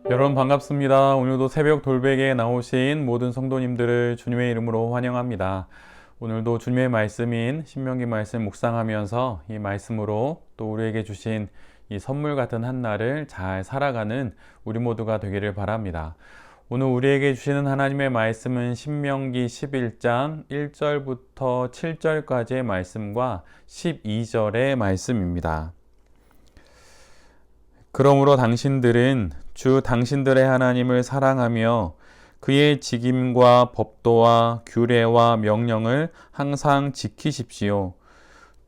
여러분 반갑습니다. 오늘도 새벽 돌베개에 나오신 모든 성도님들을 주님의 이름으로 환영합니다. 오늘도 주님의 말씀인 신명기 말씀 묵상하면서 이 말씀으로 또 우리에게 주신 이 선물 같은 한 날을 잘 살아가는 우리 모두가 되기를 바랍니다. 오늘 우리에게 주시는 하나님의 말씀은 신명기 11장 1절부터 7절까지의 말씀과 12절의 말씀입니다. 그러므로 당신들은 주 당신들의 하나님을 사랑하며 그의 직임과 법도와 규례와 명령을 항상 지키십시오.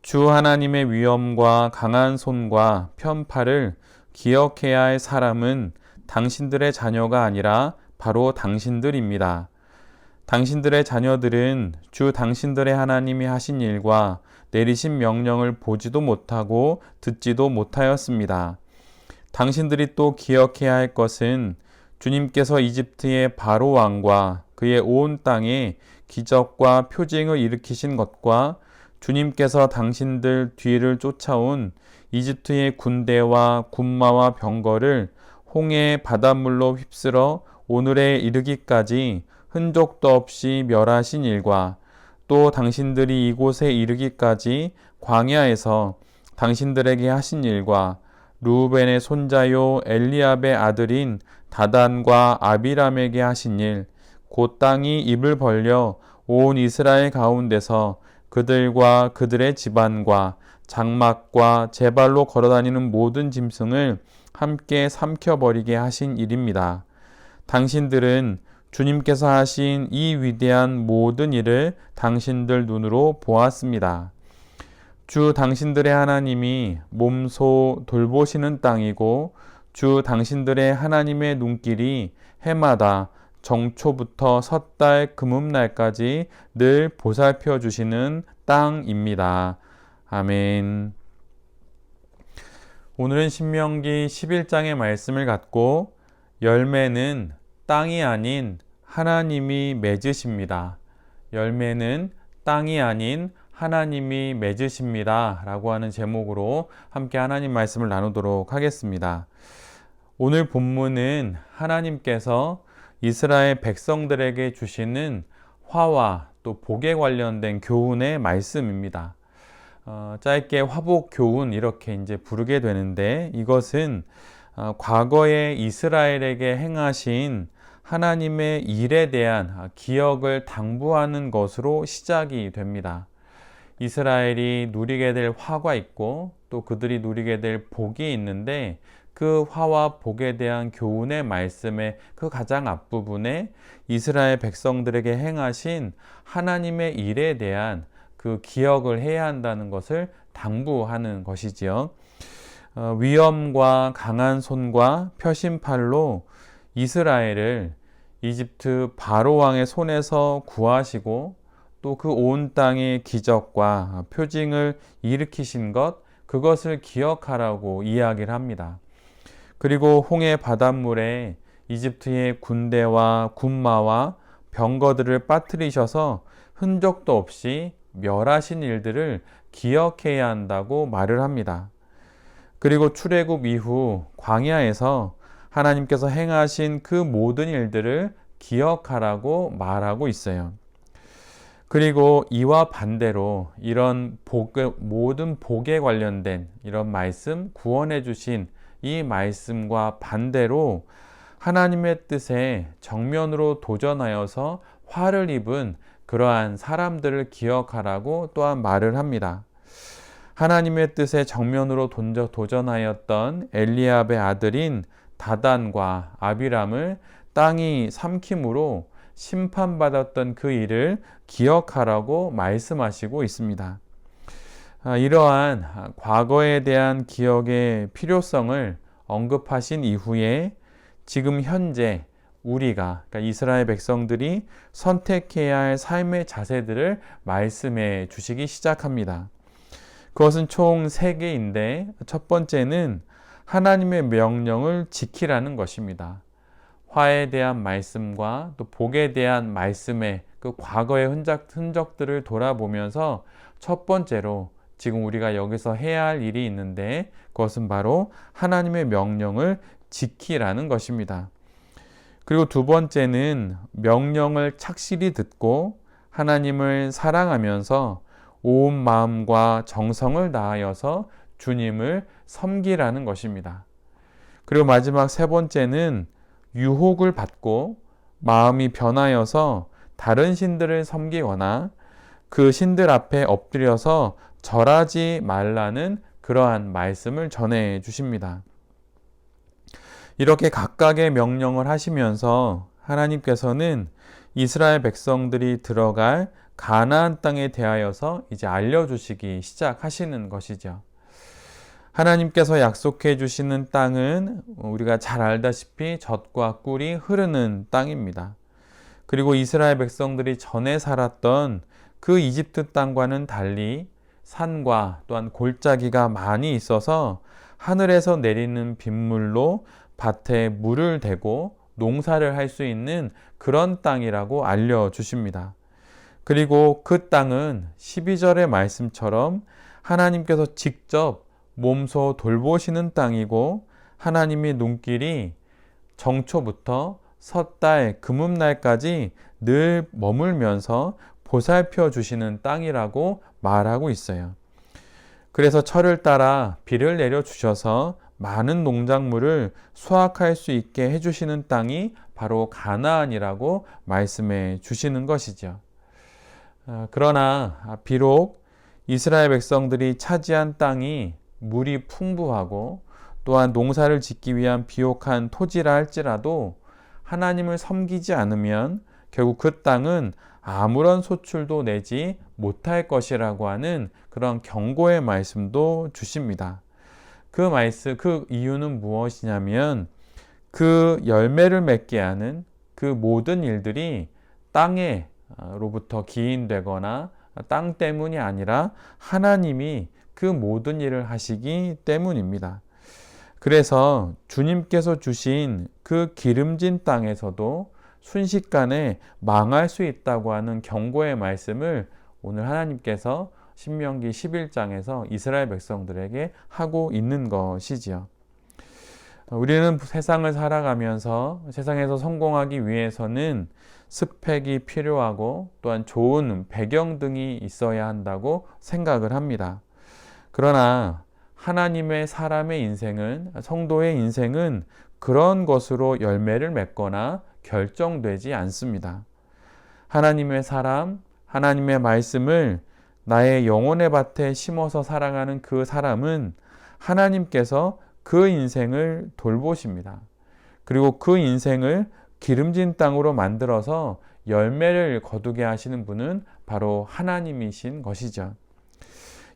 주 하나님의 위엄과 강한 손과 편팔을 기억해야 할 사람은 당신들의 자녀가 아니라 바로 당신들입니다. 당신들의 자녀들은 주 당신들의 하나님이 하신 일과 내리신 명령을 보지도 못하고 듣지도 못하였습니다. 당신들이 또 기억해야 할 것은 주님께서 이집트의 바로 왕과 그의 온 땅에 기적과 표징을 일으키신 것과 주님께서 당신들 뒤를 쫓아온 이집트의 군대와 군마와 병거를 홍해 바닷물로 휩쓸어 오늘에 이르기까지 흔적도 없이 멸하신 일과 또 당신들이 이곳에 이르기까지 광야에서 당신들에게 하신 일과 르우벤의 손자요 엘리압의 아들인 다단과 아비람에게 하신 일, 곧 땅이 입을 벌려 온 이스라엘 가운데서 그들과 그들의 집안과 장막과 제 발로 걸어다니는 모든 짐승을 함께 삼켜버리게 하신 일입니다. 당신들은 주님께서 하신 이 위대한 모든 일을 당신들 눈으로 보았습니다. 주 당신들의 하나님이 몸소 돌보시는 땅이고 주 당신들의 하나님의 눈길이 해마다 정초부터 섣달 금음날까지 늘 보살펴 주시는 땅입니다. 아멘. 오늘은 신명기 11장의 말씀을 갖고 열매는 땅이 아닌 하나님이 맺으십니다. 열매는 땅이 아닌 하나님이 맺으십니다 라고 하는 제목으로 함께 하나님 말씀을 나누도록 하겠습니다. 오늘 본문은 하나님께서 이스라엘 백성들에게 주시는 화와 또 복에 관련된 교훈의 말씀입니다. 짧게 화복 교훈 이렇게 이제 부르게 되는데 이것은 과거에 이스라엘에게 행하신 하나님의 일에 대한 기억을 당부하는 것으로 시작이 됩니다. 이스라엘이 누리게 될 화가 있고 또 그들이 누리게 될 복이 있는데 그 화와 복에 대한 교훈의 말씀의 그 가장 앞부분에 이스라엘 백성들에게 행하신 하나님의 일에 대한 그 기억을 해야 한다는 것을 당부하는 것이지요. 위엄과 강한 손과 표심팔로 이스라엘을 이집트 바로 왕의 손에서 구하시고 또 그 온 땅의 기적과 표징을 일으키신 것, 그것을 기억하라고 이야기를 합니다. 그리고 홍해 바닷물에 이집트의 군대와 군마와 병거들을 빠뜨리셔서 흔적도 없이 멸하신 일들을 기억해야 한다고 말을 합니다. 그리고 출애굽 이후 광야에서 하나님께서 행하신 그 모든 일들을 기억하라고 말하고 있어요. 그리고 이와 반대로 이런 모든 복에 관련된 이런 말씀, 구원해 주신 이 말씀과 반대로 하나님의 뜻에 정면으로 도전하여서 화를 입은 그러한 사람들을 기억하라고 또한 말을 합니다. 하나님의 뜻에 정면으로 도전하였던 엘리압의 아들인 다단과 아비람을 땅이 삼킴으로 심판받았던 그 일을 기억하라고 말씀하시고 있습니다. 이러한 과거에 대한 기억의 필요성을 언급하신 이후에 지금 현재 우리가, 그러니까 이스라엘 백성들이 선택해야 할 삶의 자세들을 말씀해 주시기 시작합니다. 그것은 총 3개인데 첫 번째는 하나님의 명령을 지키라는 것입니다. 화에 대한 말씀과 또 복에 대한 말씀의 그 과거의 흔적들을 돌아보면서 첫 번째로 지금 우리가 여기서 해야 할 일이 있는데 그것은 바로 하나님의 명령을 지키라는 것입니다. 그리고 두 번째는 명령을 착실히 듣고 하나님을 사랑하면서 온 마음과 정성을 다하여서 주님을 섬기라는 것입니다. 그리고 마지막 세 번째는 유혹을 받고 마음이 변하여서 다른 신들을 섬기거나 그 신들 앞에 엎드려서 절하지 말라는 그러한 말씀을 전해 주십니다. 이렇게 각각의 명령을 하시면서 하나님께서는 이스라엘 백성들이 들어갈 가나안 땅에 대하여서 이제 알려주시기 시작하시는 것이죠. 하나님께서 약속해 주시는 땅은 우리가 잘 알다시피 젖과 꿀이 흐르는 땅입니다. 그리고 이스라엘 백성들이 전에 살았던 그 이집트 땅과는 달리 산과 또한 골짜기가 많이 있어서 하늘에서 내리는 빗물로 밭에 물을 대고 농사를 할 수 있는 그런 땅이라고 알려주십니다. 그리고 그 땅은 12절의 말씀처럼 하나님께서 직접 몸소 돌보시는 땅이고 하나님의 눈길이 정초부터 섣달 금음날까지 늘 머물면서 보살펴 주시는 땅이라고 말하고 있어요. 그래서 철을 따라 비를 내려 주셔서 많은 농작물을 수확할 수 있게 해주시는 땅이 바로 가나안이라고 말씀해 주시는 것이죠. 그러나 비록 이스라엘 백성들이 차지한 땅이 물이 풍부하고 또한 농사를 짓기 위한 비옥한 토지라 할지라도 하나님을 섬기지 않으면 결국 그 땅은 아무런 소출도 내지 못할 것이라고 하는 그런 경고의 말씀도 주십니다. 그 이유는 무엇이냐면 그 열매를 맺게 하는 그 모든 일들이 땅에로부터 기인되거나 땅 때문이 아니라 하나님이 그 모든 일을 하시기 때문입니다. 그래서 주님께서 주신 그 기름진 땅에서도 순식간에 망할 수 있다고 하는 경고의 말씀을 오늘 하나님께서 신명기 11장에서 이스라엘 백성들에게 하고 있는 것이지요. 우리는 세상을 살아가면서 세상에서 성공하기 위해서는 스펙이 필요하고 또한 좋은 배경 등이 있어야 한다고 생각을 합니다. 그러나 하나님의 사람의 인생은, 성도의 인생은 그런 것으로 열매를 맺거나 결정되지 않습니다. 하나님의 사람, 하나님의 말씀을 나의 영혼의 밭에 심어서 살아가는 그 사람은 하나님께서 그 인생을 돌보십니다. 그리고 그 인생을 기름진 땅으로 만들어서 열매를 거두게 하시는 분은 바로 하나님이신 것이죠.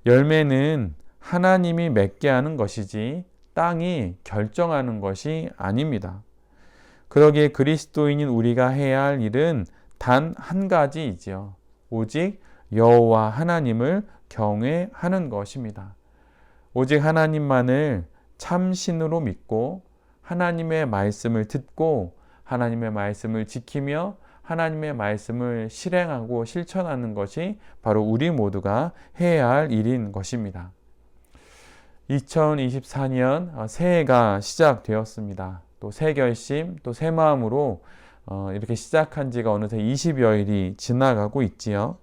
열매는 하나님이 맺게 하는 것이지 땅이 결정하는 것이 아닙니다. 그러기에 그리스도인인 우리가 해야 할 일은 단 한 가지이지요. 오직 여호와 하나님을 경외하는 것입니다. 오직 하나님만을 참신으로 믿고 하나님의 말씀을 듣고 하나님의 말씀을 지키며 하나님의 말씀을 실행하고 실천하는 것이 바로 우리 모두가 해야 할 일인 것입니다. 2024년 새해가 시작되었습니다. 또 새 결심, 또 새 마음으로 이렇게 시작한 지가 어느새 20여일이 지나가고 있지요.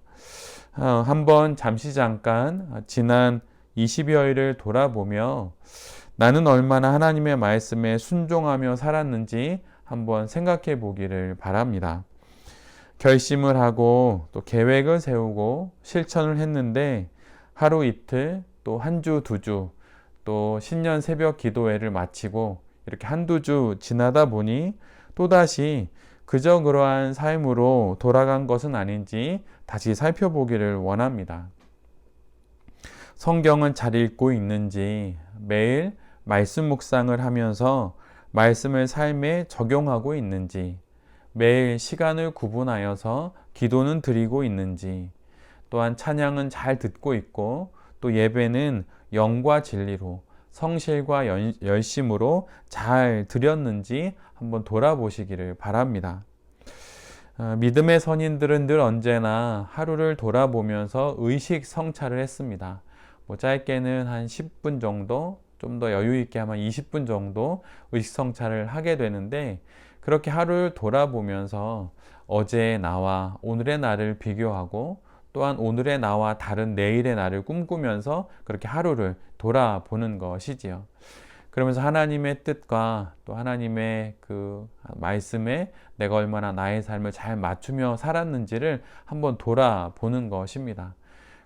한번 잠깐 지난 20여일을 돌아보며 나는 얼마나 하나님의 말씀에 순종하며 살았는지 한번 생각해 보기를 바랍니다. 결심을 하고 또 계획을 세우고 실천을 했는데 하루 이틀 또 한 주, 두 주 또 신년 새벽 기도회를 마치고 이렇게 한두 주 지나다 보니 또다시 그저 그러한 삶으로 돌아간 것은 아닌지 다시 살펴보기를 원합니다. 성경은 잘 읽고 있는지, 매일 말씀 묵상을 하면서 말씀을 삶에 적용하고 있는지, 매일 시간을 구분하여서 기도는 드리고 있는지, 또한 찬양은 잘 듣고 있고 또 예배는 영과 진리로 성실과 열심으로 잘 드렸는지 한번 돌아보시기를 바랍니다. 믿음의 선인들은 늘 언제나 하루를 돌아보면서 의식 성찰을 했습니다. 짧게는 한 10분 정도, 좀 더 여유 있게 하면 20분 정도 의식성찰을 하게 되는데, 그렇게 하루를 돌아보면서 어제의 나와 오늘의 나를 비교하고, 또한 오늘의 나와 다른 내일의 나를 꿈꾸면서 그렇게 하루를 돌아보는 것이지요. 그러면서 하나님의 뜻과 또 하나님의 그 말씀에 내가 얼마나 나의 삶을 잘 맞추며 살았는지를 한번 돌아보는 것입니다.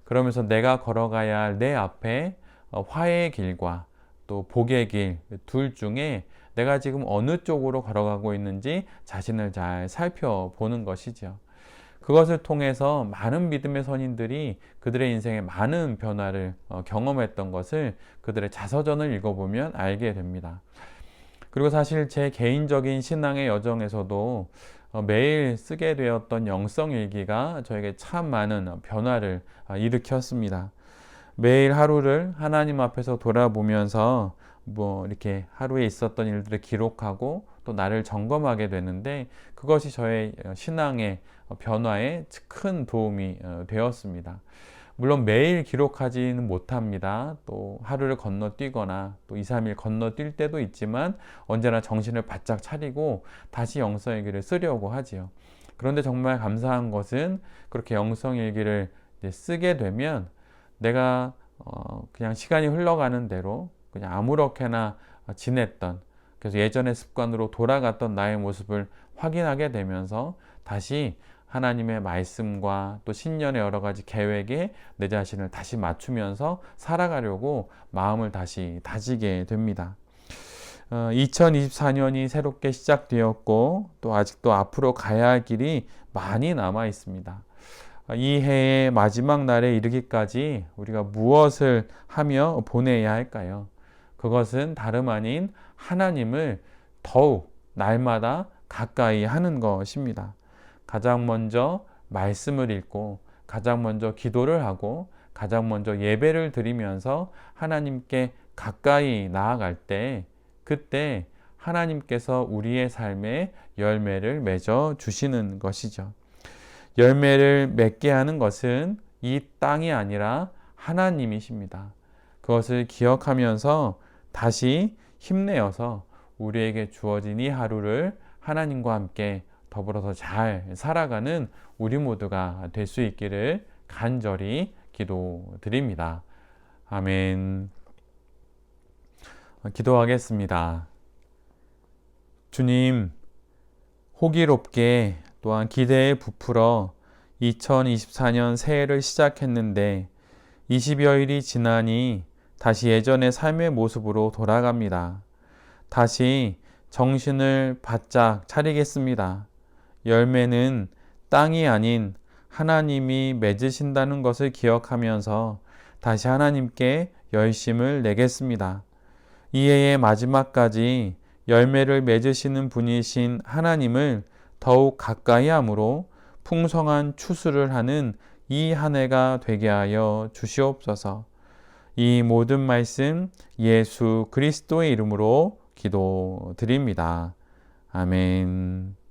그러면서 내가 걸어가야 할 내 앞에 화해의 길과 또 복의 길 둘 중에 내가 지금 어느 쪽으로 걸어가고 있는지 자신을 잘 살펴보는 것이죠. 그것을 통해서 많은 믿음의 선인들이 그들의 인생에 많은 변화를 경험했던 것을 그들의 자서전을 읽어보면 알게 됩니다. 그리고 사실 제 개인적인 신앙의 여정에서도 매일 쓰게 되었던 영성일기가 저에게 참 많은 변화를 일으켰습니다. 매일 하루를 하나님 앞에서 돌아보면서 이렇게 하루에 있었던 일들을 기록하고 또 나를 점검하게 되는데, 그것이 저의 신앙의 변화에 큰 도움이 되었습니다. 물론 매일 기록하지는 못합니다. 또 하루를 건너뛰거나 또 2, 3일 건너뛸 때도 있지만 언제나 정신을 바짝 차리고 다시 영성일기를 쓰려고 하지요. 그런데 정말 감사한 것은 그렇게 영성일기를 쓰게 되면 내가 그냥 시간이 흘러가는 대로 그냥 아무렇게나 지냈던, 그래서 예전의 습관으로 돌아갔던 나의 모습을 확인하게 되면서 다시 하나님의 말씀과 또 신년의 여러 가지 계획에 내 자신을 다시 맞추면서 살아가려고 마음을 다시 다지게 됩니다. 2024년이 새롭게 시작되었고 또 아직도 앞으로 가야 할 길이 많이 남아 있습니다. 이 해의 마지막 날에 이르기까지 우리가 무엇을 하며 보내야 할까요? 그것은 다름 아닌 하나님을 더욱 날마다 가까이 하는 것입니다. 가장 먼저 말씀을 읽고, 가장 먼저 기도를 하고, 가장 먼저 예배를 드리면서 하나님께 가까이 나아갈 때, 그때 하나님께서 우리의 삶에 열매를 맺어 주시는 것이죠. 열매를 맺게 하는 것은 이 땅이 아니라 하나님이십니다. 그것을 기억하면서 다시 힘내어서 우리에게 주어진 이 하루를 하나님과 함께 더불어서 잘 살아가는 우리 모두가 될 수 있기를 간절히 기도드립니다. 아멘. 기도하겠습니다. 주님, 호기롭게 또한 기대에 부풀어 2024년 새해를 시작했는데 20여일이 지나니 다시 예전의 삶의 모습으로 돌아갑니다. 다시 정신을 바짝 차리겠습니다. 열매는 땅이 아닌 하나님이 맺으신다는 것을 기억하면서 다시 하나님께 열심을 내겠습니다. 이 해의 마지막까지 열매를 맺으시는 분이신 하나님을 더욱 가까이 함으로 풍성한 추수를 하는 이 한 해가 되게 하여 주시옵소서. 이 모든 말씀 예수 그리스도의 이름으로 기도드립니다. 아멘.